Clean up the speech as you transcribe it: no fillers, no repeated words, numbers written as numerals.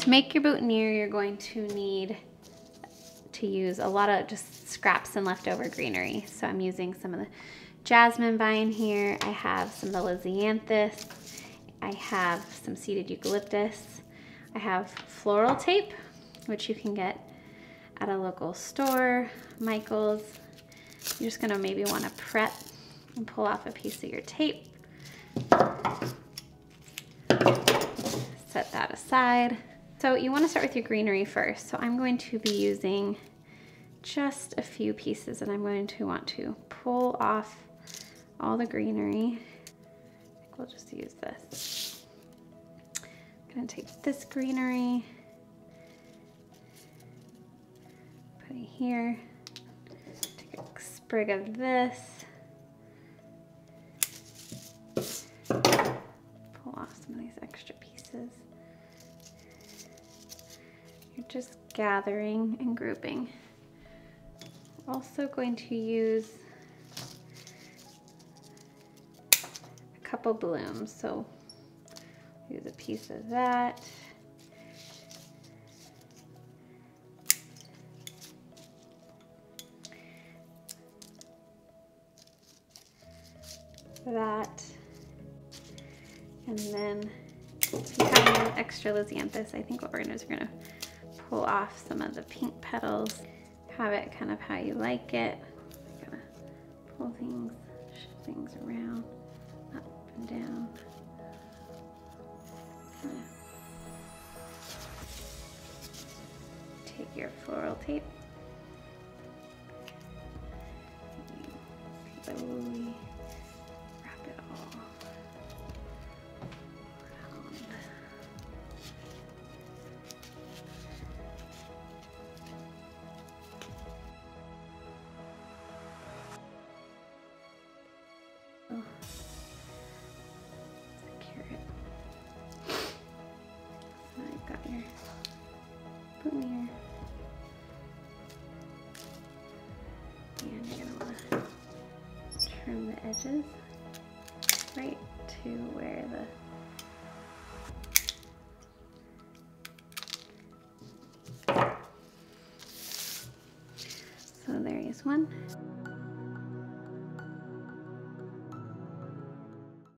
To make your boutonniere, you're going to need to use a lot of just scraps and leftover greenery. So I'm using some of the jasmine vine here. I have some of the lisianthus. I have some seeded eucalyptus. I have floral tape, which you can get at a local store, Michael's. You're just gonna maybe wanna prep and pull off a piece of your tape. Set that aside. So you wanna start with your greenery first. So I'm going to be using just a few pieces, and I'm going to want to pull off all the greenery. I think we'll just use this. I'm gonna take this greenery, put it here, take a sprig of this, pull off some of these extra pieces. You're just gathering and grouping. Also going to use a couple blooms, so use a piece of that. That. And then if you have any extra lisianthus, I think what we're gonna do is we're gonna pull off some of the pink petals. Have it kind of how you like it. I'm gonna pull things, shift things around, up and down. Take your floral tape. Slowly wrap it all around. Secure it. So now you've got your boutonniere. And you're gonna want to trim the edges right to where the... So there is one.